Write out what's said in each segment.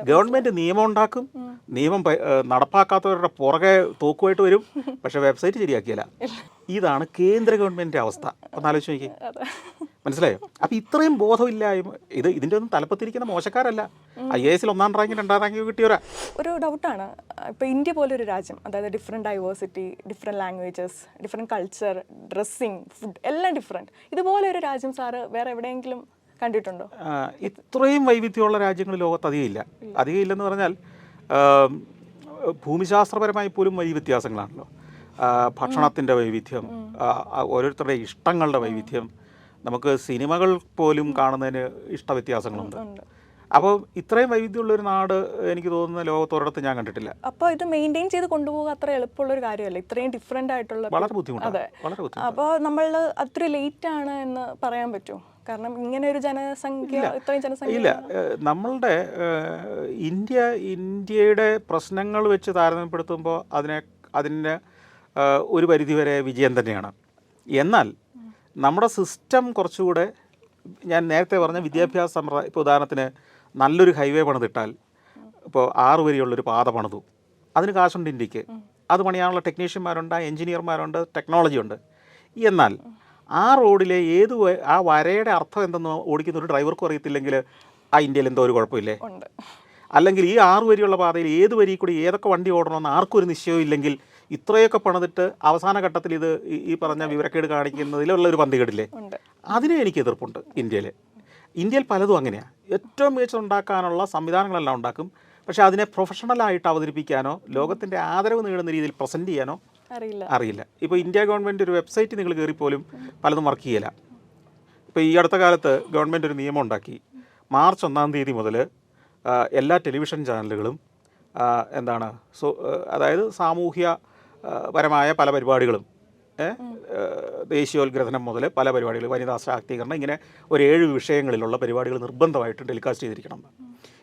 Government നിയമം ഉണ്ടാക്കും, നിയമം നടപ്പാക്കാത്തവരുടെ പുറകെ തോക്കുമായിട്ട് വരും, പക്ഷേ വെബ്സൈറ്റ് ശരിയാക്കിയല്ല. ഇതാണ് കേന്ദ്ര ഗവൺമെൻറ്റിൻ്റെ അവസ്ഥ. ഒന്ന് ആലോചിച്ച് നോക്കി, മനസ്സിലായോ? അപ്പോൾ ഇത്രയും ബോധമില്ലായ്മ ഇതിൻ്റെ ഒന്നും തലപ്പത്തിരിക്കുന്ന മോശക്കാരല്ല. IAS 1ാം റാങ്ക് 2ാം റാങ്ക് കിട്ടിയവരാ. ഒരു ഡൗട്ടാണ്, ഇപ്പോൾ ഇന്ത്യ പോലൊരു രാജ്യം, അതായത് different diversity, different languages, different culture, dressing, food എല്ലാം ഡിഫറെൻറ്റ്, ഇതുപോലെ ഒരു രാജ്യം സാറ് വേറെ എവിടെയെങ്കിലും കണ്ടിട്ടുണ്ടോ? ഇത്രയും വൈവിധ്യമുള്ള രാജ്യങ്ങൾ ലോകത്ത് അധികമില്ല. അധികമില്ലെന്ന് പറഞ്ഞാൽ ഭൂമിശാസ്ത്രപരമായി പോലും വലിയ വ്യത്യാസങ്ങളാണല്ലോ. ഭക്ഷണത്തിൻ്റെ വൈവിധ്യം, ഓരോരുത്തരുടെ ഇഷ്ടങ്ങളുടെ വൈവിധ്യം, നമുക്ക് സിനിമകൾ പോലും കാണുന്നതിന് ഇഷ്ടവ്യത്യാസങ്ങളുണ്ട്. അപ്പോൾ ഇത്രയും വൈവിധ്യമുള്ളൊരു നാട് എനിക്ക് തോന്നുന്ന ലോകത്തൊരിടത്ത് ഞാൻ കണ്ടിട്ടില്ല. അപ്പോൾ ഇത് മെയിൻറ്റെയിൻ ചെയ്ത് കൊണ്ടുപോകുക അത്ര എളുപ്പമുള്ളൊരു കാര്യമല്ല, ഇത്രയും ഡിഫറെൻ്റ് ആയിട്ടുള്ള. വളരെ ബുദ്ധിമുട്ടാണ്. അതെ, അപ്പോൾ നമ്മൾ അത്ര ലേറ്റ് ആണ് എന്ന് പറയാൻ പറ്റുമോ? കാരണം ഇങ്ങനെ ഒരു ജനസംഖ്യ, ഇത്രയും ജനസംഖ്യ ഇല്ല. നമ്മളുടെ ഇന്ത്യയുടെ പ്രശ്നങ്ങൾ വെച്ച് താരതമ്യപ്പെടുത്തുമ്പോൾ അതിന് ഒരു പരിധിവരെ വിജയം തന്നെയാണ്. എന്നാൽ നമ്മുടെ സിസ്റ്റം കുറച്ചുകൂടെ, ഞാൻ നേരത്തെ പറഞ്ഞ വിദ്യാഭ്യാസ സമ്പ്രദായം, ഇപ്പോൾ ഉദാഹരണത്തിന് നല്ലൊരു ഹൈവേ പണിതിട്ടാൽ, ഇപ്പോൾ 6 വരിയുള്ളൊരു പാത പണിതു, അതിന് കാശുണ്ട് ഇന്ത്യക്ക്, അത് പണിയാനുള്ള ടെക്നീഷ്യന്മാരുണ്ട്, എഞ്ചിനീയർമാരുണ്ട്, ടെക്നോളജി ഉണ്ട്. എന്നാൽ ആ റോഡിലെ ആ വരയുടെ അർത്ഥം എന്തെന്ന് ഓടിക്കുന്ന ഒരു ഡ്രൈവർക്കും അറിയത്തില്ലെങ്കിൽ ആ ഇന്ത്യയിൽ എന്തോ ഒരു കുഴപ്പമില്ലേ? അല്ലെങ്കിൽ ഈ 6 വരിയുള്ള പാതയിൽ ഏത് വരി കൂടി ഏതൊക്കെ വണ്ടി ഓടണമെന്ന് ആർക്കും ഒരു നിശ്ചയവും ഇല്ലെങ്കിൽ ഇത്രയൊക്കെ പണിതിട്ട് അവസാന ഘട്ടത്തിൽ ഇത് ഈ പറഞ്ഞ വിവരക്കേട് കാണിക്കുന്നതിലുള്ള ഒരു പന്തികേടില്ലേ? അതിനെ എനിക്ക് എതിർപ്പുണ്ട്. ഇന്ത്യയിൽ പലതും അങ്ങനെയാണ്. ഏറ്റവും മികച്ചുണ്ടാക്കാനുള്ള സംവിധാനങ്ങളെല്ലാം ഉണ്ടാക്കും, പക്ഷേ അതിനെ പ്രൊഫഷണലായിട്ട് അവതരിപ്പിക്കാനോ ലോകത്തിൻ്റെ ആദരവ് നേടുന്ന രീതിയിൽ പ്രസൻറ്റ് ചെയ്യാനോ അറിയില്ല. ഇപ്പോൾ ഇന്ത്യ ഗവൺമെൻറ് ഒരു വെബ്സൈറ്റ് നിങ്ങൾ കയറിപ്പോലും പലതും വർക്ക് ചെയ്യില്ല. ഇപ്പോൾ ഈ അടുത്ത കാലത്ത് ഗവൺമെൻറ് ഒരു നിയമം ഉണ്ടാക്കി, മാർച്ച് 1-ാം തീയതി മുതൽ എല്ലാ ടെലിവിഷൻ ചാനലുകളും അതായത് സാമൂഹ്യപരമായ പല പരിപാടികളും, ദേശീയോദ്ഗ്രഥനം മുതൽ പല പരിപാടികൾ, വനിതാ ശാക്തീകരണം, ഇങ്ങനെ ഒരു 7 വിഷയങ്ങളിലുള്ള പരിപാടികൾ നിർബന്ധമായിട്ടും ടെലികാസ്റ്റ് ചെയ്തിരിക്കണം.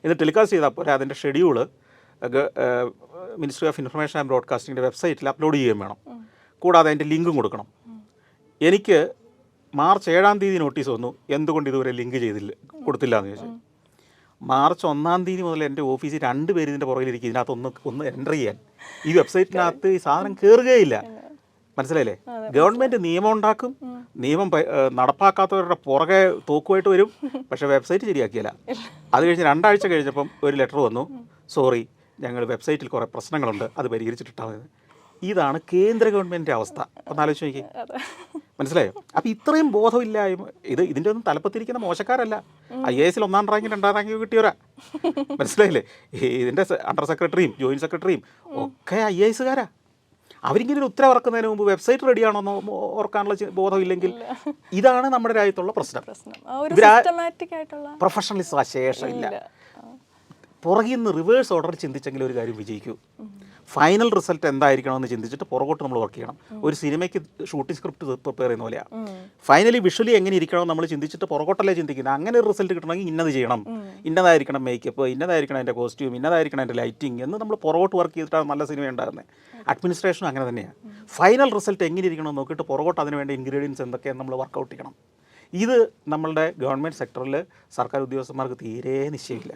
ഇത് ടെലികാസ്റ്റ് ചെയ്താൽ പോലെ അതിൻ്റെ schedule ministry of information and ബ്രോഡ്കാസ്റ്റിങ്ങിൻ്റെ വെബ്സൈറ്റിൽ അപ്ലോഡ് ചെയ്യുകയും വേണം. കൂടാതെ അതിൻ്റെ ലിങ്കും കൊടുക്കണം. എനിക്ക് മാർച്ച് 7-ാം തീയതി നോട്ടീസ് വന്നു, എന്തുകൊണ്ട് ഇതുവരെ ലിങ്ക് കൊടുത്തില്ല എന്ന് ചോദിച്ചു. മാർച്ച് 1-ാം തീയതി മുതൽ എൻ്റെ ഓഫീസിൽ 2 പേര് ഇതിൻ്റെ പുറകിലിരിക്കും, ഇതിനകത്ത് എൻ്റർ ചെയ്യാൻ. ഈ വെബ്സൈറ്റിനകത്ത് ഈ സാധനം കയറുകയില്ല. മനസ്സിലായില്ലേ? ഗവൺമെൻറ് നിയമം ഉണ്ടാക്കും, നിയമം നടപ്പാക്കാത്തവരുടെ പുറകെ തോക്കുമായിട്ട് വരും, പക്ഷേ വെബ്സൈറ്റ് ശരിയാക്കിയല്ല. അത് കഴിഞ്ഞ് 2 ആഴ്ച കഴിഞ്ഞപ്പം ഒരു ലെറ്റർ വന്നു, സോറി, ഞങ്ങൾ വെബ്സൈറ്റിൽ കുറേ പ്രശ്നങ്ങളുണ്ട്, അത് പരിഹരിച്ചിട്ടാണ്. ഇതാണ് കേന്ദ്ര ഗവൺമെൻറ്റിൻ്റെ അവസ്ഥ. ഒന്ന് ആലോചിച്ച് നോക്കി, മനസ്സിലായോ? അപ്പോൾ ഇത്രയും ബോധമില്ലായ്മ ഇതിൻ്റെ ഒന്നും തലപ്പത്തിരിക്കുന്ന മോശക്കാരല്ല. IAS 1ാം റാങ്ക് 2ാം റാങ്ക് കിട്ടിയവരാ. മനസ്സിലായില്ലേ? ഇതിൻ്റെ അണ്ടർ സെക്രട്ടറിയും ജോയിൻറ്റ് സെക്രട്ടറിയും ഒക്കെ IASകാരാ. അവരിങ്ങനെ ഒരു ഉത്തരവ് ഇറക്കുന്നതിന് മുമ്പ് വെബ്സൈറ്റ് റെഡിയാണോന്ന് ഓർക്കാനുള്ള ബോധമില്ലെങ്കിൽ ഇതാണ് നമ്മുടെ രാജ്യത്തുള്ള പ്രശ്നം. പ്രൊഫഷണലിസം ശേഷമില്ല. പുറകിൽ നിന്ന് റിവേഴ്സ് ഓർഡർ ചിന്തിച്ചെങ്കിൽ ഒരു കാര്യം വിജയിക്കൂ. ഫൈനൽ റിസൾട്ട് എന്തായിരിക്കണമെന്ന് ചിന്തിച്ചിട്ട് പുറകോട്ട് നമ്മൾ വർക്ക് ചെയ്യണം. ഒരു സിനിമയ്ക്ക് ഷൂട്ടിംഗ് സ്ക്രിപ്റ്റ് പ്രിപ്പയർ ചെയ്യുന്ന പോലെയാണ്. ഫൈനലി വിഷ്വലി എങ്ങനെ ഇരിക്കണം നമ്മൾ ചിന്തിച്ചിട്ട് പുറകോട്ടല്ലേ ചിന്തിക്കുന്നത്. അങ്ങനെ ഒരു റിസൾട്ട് കിട്ടണമെങ്കിൽ ഇന്നത് ചെയ്യണം, ഇന്നതായിരിക്കണം മേക്കപ്പ്, ഇന്നതായിരിക്കണം എൻ്റെ കോസ്റ്റ്യൂം, ഇന്നതായിരിക്കണം എൻ്റെ ലൈറ്റിംഗ് എന്ന് നമ്മൾ പുറകോട്ട് വർക്ക് ചെയ്തിട്ടാണ് നല്ല സിനിമ ഉണ്ടാകുന്നത്. അഡ്മിനിസ്ട്രേഷനും അങ്ങനെ തന്നെയാണ്. ഫൈനൽ റിസൾട്ട് എങ്ങനെ ഇരിക്കണമെന്ന് നോക്കിയിട്ട് പുറകോട്ട് അതിന് വേണ്ട ഇൻഗ്രീഡിയൻസ് എന്തൊക്കെയാണ് നമ്മൾ വർക്കൗട്ട് ചെയ്യണം. ഇത് നമ്മളുടെ ഗവൺമെൻറ് സെക്ടറിൽ സർക്കാർ ഉദ്യോഗസ്ഥന്മാർക്ക് തീരെ നിശ്ചയമില്ല.